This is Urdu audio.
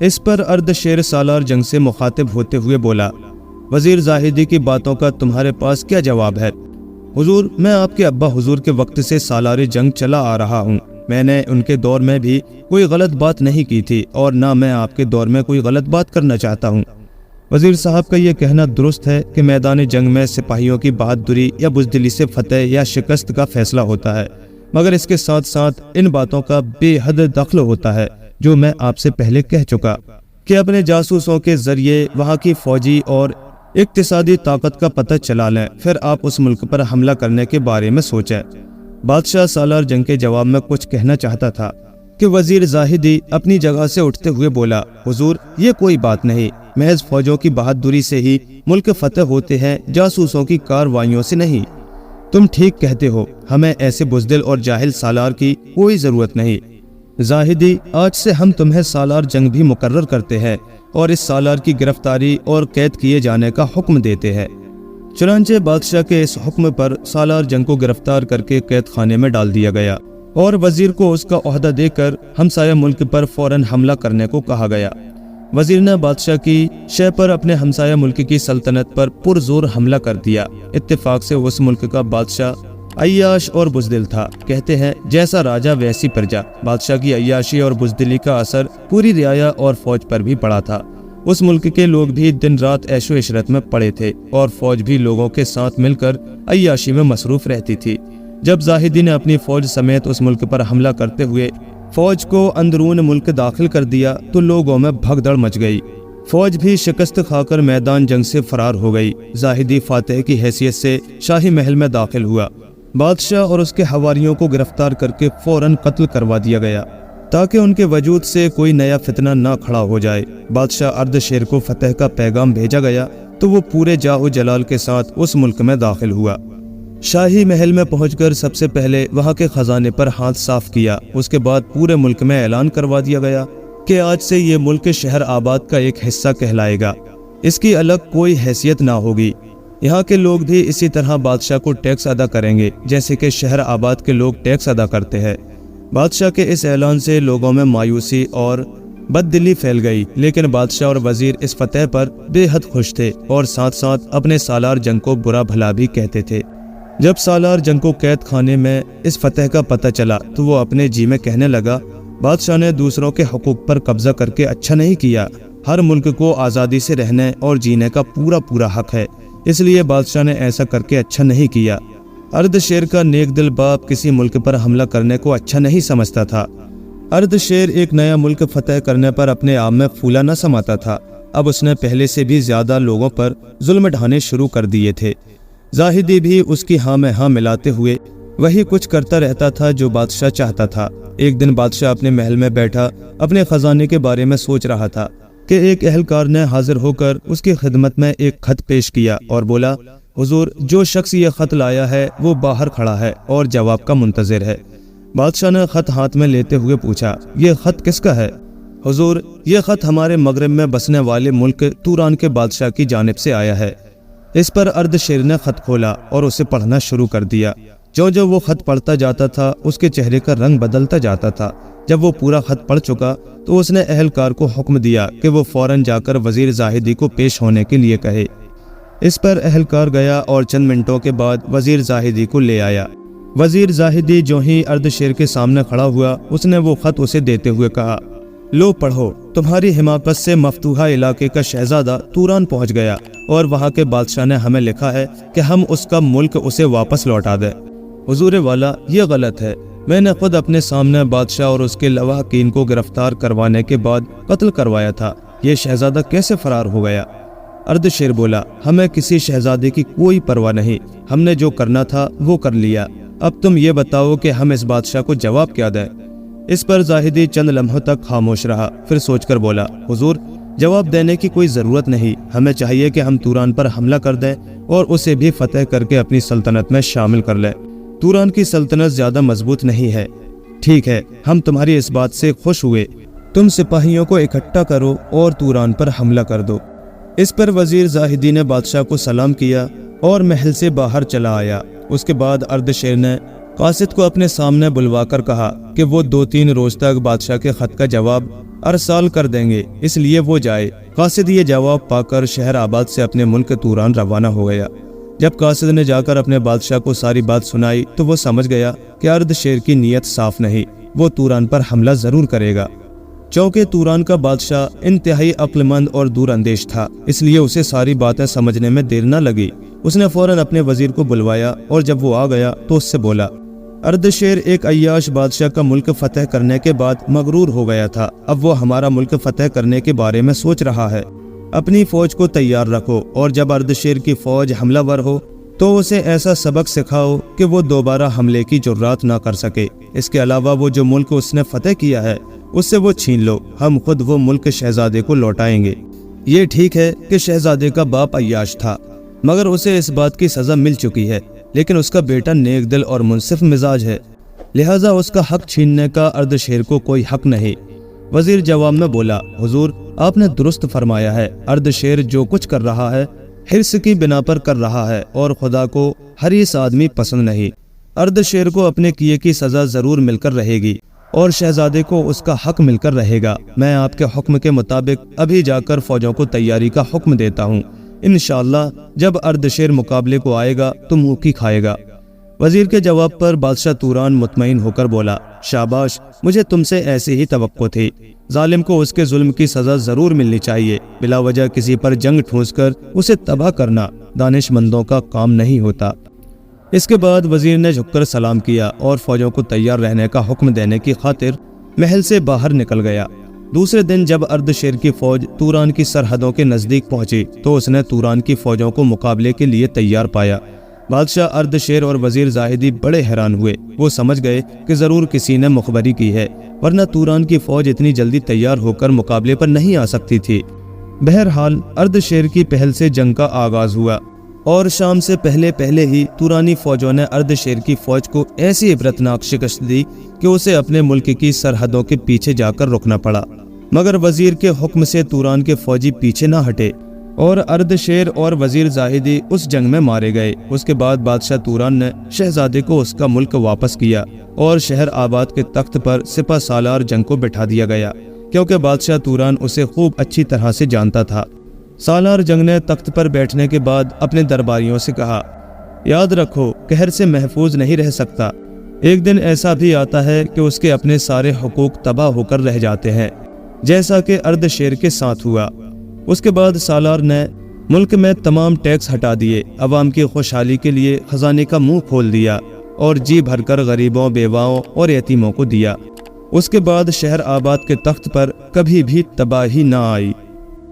اس پر اردشیر سالار جنگ سے مخاطب ہوتے ہوئے بولا، وزیر زاہدی کی باتوں کا تمہارے پاس کیا جواب ہے؟ حضور، میں آپ کے ابا حضور کے وقت سے سالار جنگ چلا آ رہا ہوں، میں نے ان کے دور میں بھی کوئی غلط بات نہیں کی تھی اور نہ میں آپ کے دور میں کوئی غلط بات کرنا چاہتا ہوں۔ وزیر صاحب کا یہ کہنا درست ہے کہ میدان جنگ میں سپاہیوں کی بہادری یا بزدلی سے فتح یا شکست کا فیصلہ ہوتا ہے، مگر اس کے ساتھ ساتھ ان باتوں کا بے حد دخل ہوتا ہے جو میں آپ سے پہلے کہہ چکا کہ اپنے جاسوسوں کے ذریعے وہاں کی فوجی اور اقتصادی طاقت کا پتہ چلا لیں، پھر آپ اس ملک پر حملہ کرنے کے بارے میں سوچیں۔ بادشاہ سالار جنگ کے جواب میں کچھ کہنا چاہتا تھا کہ وزیر زاہدی اپنی جگہ سے اٹھتے ہوئے بولا، حضور، یہ کوئی بات نہیں، محض فوجوں کی بہادری سے ہی ملک فتح ہوتے ہیں، جاسوسوں کی کاروائیوں سے نہیں۔ تم ٹھیک کہتے ہو، ہمیں ایسے بزدل اور جاہل سالار کی کوئی ضرورت نہیں۔ زاہدی، آج سے ہم تمہیں سالار جنگ بھی مقرر کرتے ہیں اور اس سالار کی گرفتاری اور قید کیے جانے کا حکم دیتے ہیں۔ چنانچہ بادشاہ کے اس حکم پر سالار جنگ کو گرفتار کر کے قید خانے میں ڈال دیا گیا اور وزیر کو اس کا عہدہ دے کر ہمسایہ ملک پر فوراً حملہ کرنے کو کہا گیا۔ وزیر نے بادشاہ کی شے پر اپنے ہمسایہ ملک کی سلطنت پر پرزور حملہ کر دیا۔ اتفاق سے اس ملک کا بادشاہ عیاش اور بزدل تھا۔ کہتے ہیں جیسا راجہ ویسی پرجا۔ بادشاہ کی عیاشی اور بزدلی کا اثر پوری رعایا اور فوج پر بھی پڑا تھا۔ اس ملک کے لوگ بھی دن رات عیش و عشرت میں پڑے تھے اور فوج بھی لوگوں کے ساتھ مل کر عیاشی میں مصروف رہتی تھی۔ جب زاہدی نے اپنی فوج سمیت اس ملک پر حملہ کرتے ہوئے فوج کو اندرون ملک داخل کر دیا تو لوگوں میں بھگدڑ مچ گئی۔ فوج بھی شکست کھا کر میدان جنگ سے فرار ہو گئی۔ زاہدی فاتح کی حیثیت سے شاہی محل میں داخل ہوا۔ بادشاہ اور اس کے حواریوں کو گرفتار کر کے فوراً قتل کروا دیا گیا تاکہ ان کے وجود سے کوئی نیا فتنہ نہ کھڑا ہو جائے۔ بادشاہ اردشیر کو فتح کا پیغام بھیجا گیا تو وہ پورے جاہ و جلال کے ساتھ اس ملک میں داخل ہوا۔ شاہی محل میں پہنچ کر سب سے پہلے وہاں کے خزانے پر ہاتھ صاف کیا۔ اس کے بعد پورے ملک میں اعلان کروا دیا گیا کہ آج سے یہ ملک شہر آباد کا ایک حصہ کہلائے گا، اس کی الگ کوئی حیثیت نہ ہوگی۔ یہاں کے لوگ بھی اسی طرح بادشاہ کو ٹیکس ادا کریں گے جیسے کہ شہر آباد کے لوگ ٹیکس ادا کرتے ہیں۔ بادشاہ کے اس اعلان سے لوگوں میں مایوسی اور بد دلی پھیل گئی، لیکن بادشاہ اور وزیر اس فتح پر بے حد خوش تھے اور ساتھ ساتھ اپنے سالار جنگ کو برا بھلا بھی کہتے تھے۔ جب سالار جنگ کو قید خانے میں اس فتح کا پتہ چلا تو وہ اپنے جی میں کہنے لگا، بادشاہ نے دوسروں کے حقوق پر قبضہ کر کے اچھا نہیں کیا۔ ہر ملک کو آزادی سے رہنے اور جینے کا پورا حق ہے، اس لیے بادشاہ نے ایسا کر کے اچھا نہیں کیا۔ اردشیر کا نیک دل باپ کسی ملک پر حملہ کرنے کو اچھا نہیں سمجھتا تھا۔ اردشیر ایک نیا ملک فتح کرنے پر اپنے آپ میں پھولا نہ سماتا تھا۔ اب اس نے پہلے سے بھی زیادہ لوگوں پر ظلم ڈھانے شروع کر دیے تھے۔ زاہدی بھی اس کی ہاں میں ہاں ملاتے ہوئے وہی کچھ کرتا رہتا تھا جو بادشاہ چاہتا تھا۔ ایک دن بادشاہ اپنے محل میں بیٹھا اپنے خزانے کے بارے میں سوچ رہا تھا کہ ایک اہلکار نے حاضر ہو کر اس کی خدمت میں ایک خط پیش کیا اور بولا، حضور، جو شخص یہ خط لایا ہے وہ باہر کھڑا ہے اور جواب کا منتظر ہے۔ بادشاہ نے خط ہاتھ میں لیتے ہوئے پوچھا، یہ خط کس کا ہے؟ حضور، یہ خط ہمارے مغرب میں بسنے والے ملک توران کے بادشاہ کی جانب سے آیا ہے۔ اس پر اردشیر نے خط کھولا اور اسے پڑھنا شروع کر دیا۔ جو وہ خط پڑھتا جاتا تھا اس کے چہرے کا رنگ بدلتا جاتا تھا۔ جب وہ پورا خط پڑھ چکا تو اس نے اہلکار کو حکم دیا کہ وہ فوراً جا کر وزیر زاہدی کو پیش ہونے کے لیے کہے۔ اس پر اہلکار گیا اور چند منٹوں کے بعد وزیر زاہدی کو لے آیا۔ وزیر زاہدی جو ہی اردشیر کے سامنے کھڑا ہوا اس نے وہ خط اسے دیتے ہوئے کہا، لو پڑھو، تمہاری حماقت سے مفتوحہ علاقے کا شہزادہ توران پہنچ گیا اور وہاں کے بادشاہ نے ہمیں لکھا ہے کہ ہم اس کا ملک اسے واپس لوٹا دیں۔ حضور والا، یہ غلط ہے۔ میں نے خود اپنے سامنے بادشاہ اور اس کے لواحقین کو گرفتار کروانے کے بعد قتل کروایا تھا، یہ شہزادہ کیسے فرار ہو گیا؟ اردشیر بولا، ہمیں کسی شہزادے کی کوئی پرواہ نہیں، ہم نے جو کرنا تھا وہ کر لیا، اب تم یہ بتاؤ کہ ہم اس بادشاہ کو جواب کیا دیں؟ اس پر زاہدی چند لمحوں تک خاموش رہا، پھر سوچ کر بولا، حضور، جواب دینے کی کوئی ضرورت نہیں، ہمیں چاہیے کہ ہم توران پر حملہ کر دیں اور اسے بھی فتح کر کے اپنی سلطنت میں شامل کر لیں۔ توران کی سلطنت زیادہ مضبوط نہیں ہے۔ ٹھیک ہے، ہم تمہاری اس بات سے خوش ہوئے، تم سپاہیوں کو اکٹھا کرو اور توران پر حملہ کر دو۔ اس پر وزیر زاہدی نے بادشاہ کو سلام کیا اور محل سے باہر چلا آیا۔ اس کے بعد اردشیر نے قاصد کو اپنے سامنے بلوا کر کہا کہ وہ 2-3 روز تک بادشاہ کے خط کا جواب ارسال کر دیں گے، اس لیے وہ جائے۔ قاصد یہ جواب پا کر شہر آباد سے اپنے ملک توران روانہ ہو گیا۔ جب قاصد نے جا کر اپنے بادشاہ کو ساری بات سنائی تو وہ سمجھ گیا کہ اردشیر کی نیت صاف نہیں، وہ توران پر حملہ ضرور کرے گا۔ چونکہ توران کا بادشاہ انتہائی عقل مند اور دور اندیش تھا، اس لیے اسے ساری باتیں سمجھنے میں دیر نہ لگی۔ اس نے فوراً اپنے وزیر کو بلوایا اور جب وہ آ گیا تو اس سے بولا، اردشیر ایک عیاش بادشاہ کا ملک فتح کرنے کے بعد مغرور ہو گیا تھا، اب وہ ہمارا ملک فتح کرنے کے بارے میں سوچ رہا ہے۔ اپنی فوج کو تیار رکھو اور جب اردشیر کی فوج حملہ ور ہو تو اسے ایسا سبق سکھاؤ کہ وہ دوبارہ حملے کی جرات نہ کر سکے۔ اس کے علاوہ وہ جو ملک اس نے فتح کیا ہے اس سے وہ چھین لو، ہم خود وہ ملک شہزادے کو لوٹائیں گے۔ یہ ٹھیک ہے کہ شہزادے کا باپ عیاش تھا، مگر اسے اس بات کی سزا مل چکی ہے، لیکن اس کا بیٹا نیک دل اور منصف مزاج ہے، لہٰذا اس کا حق چھیننے کا اردشیر کو کوئی حق نہیں۔ وزیر جواب میں بولا، حضور آپ نے درست فرمایا ہے، اردشیر جو کچھ کر رہا ہے حرص کی بنا پر کر رہا ہے اور خدا کو حریص آدمی پسند نہیں۔ اردشیر کو اپنے کیے کی سزا ضرور مل کر رہے گی اور شہزادے کو اس کا حق مل کر رہے گا۔ میں آپ کے حکم کے مطابق ابھی جا کر فوجوں کو تیاری کا حکم دیتا ہوں، انشاءاللہ جب اردشیر مقابلے کو آئے گا تو منہ کی کھائے گا۔ وزیر کے جواب پر بادشاہ توران مطمئن ہو کر بولا، شاباش، مجھے تم سے ایسی ہی توقع تھی۔ ظالم کو اس کے ظلم کی سزا ضرور ملنی چاہیے، بلا وجہ کسی پر جنگ ٹھونس کر اسے تباہ کرنا دانش مندوں کا کام نہیں ہوتا۔ اس کے بعد وزیر نے جھک کر سلام کیا اور فوجوں کو تیار رہنے کا حکم دینے کی خاطر محل سے باہر نکل گیا۔ دوسرے دن جب اردشیر کی فوج توران کی سرحدوں کے نزدیک پہنچی تو اس نے توران کی فوجوں کو مقابلے کے لیے تیار پایا۔ بادشاہ اردشیر اور وزیر زاہدی بڑے حیران ہوئے، وہ سمجھ گئے کہ ضرور کسی نے مخبری کی ہے، ورنہ توران کی فوج اتنی جلدی تیار ہو کر مقابلے پر نہیں آ سکتی تھی۔ بہرحال اردشیر کی پہل سے جنگ کا آغاز ہوا اور شام سے پہلے ہی تورانی فوجوں نے اردشیر کی فوج کو ایسی عبرتناک شکست دی کہ اسے اپنے ملک کی سرحدوں کے پیچھے جا کر رکنا پڑا، مگر وزیر کے حکم سے توران کے فوجی پیچھے نہ ہٹے اور اردشیر اور وزیر زاہدی اس جنگ میں مارے گئے۔ اس کے بعد بادشاہ توران نے شہزادے کو اس کا ملک واپس کیا اور شہر آباد کے تخت پر سپہ سالار جنگ کو بٹھا دیا گیا، کیونکہ بادشاہ توران اسے خوب اچھی طرح سے جانتا تھا۔ سالار جنگ نے تخت پر بیٹھنے کے بعد اپنے درباریوں سے کہا، یاد رکھو قہر سے محفوظ نہیں رہ سکتا، ایک دن ایسا بھی آتا ہے کہ اس کے اپنے سارے حقوق تباہ ہو کر رہ جاتے ہیں، جیسا کہ اردشیر کے ساتھ ہوا۔ اس کے بعد سالار نے ملک میں تمام ٹیکس ہٹا دیے، عوام کی خوشحالی کے لیے خزانے کا منہ کھول دیا اور جی بھر کر غریبوں، بیواؤں اور یتیموں کو دیا۔ اس کے بعد شہر آباد کے تخت پر کبھی بھی تباہی نہ آئی۔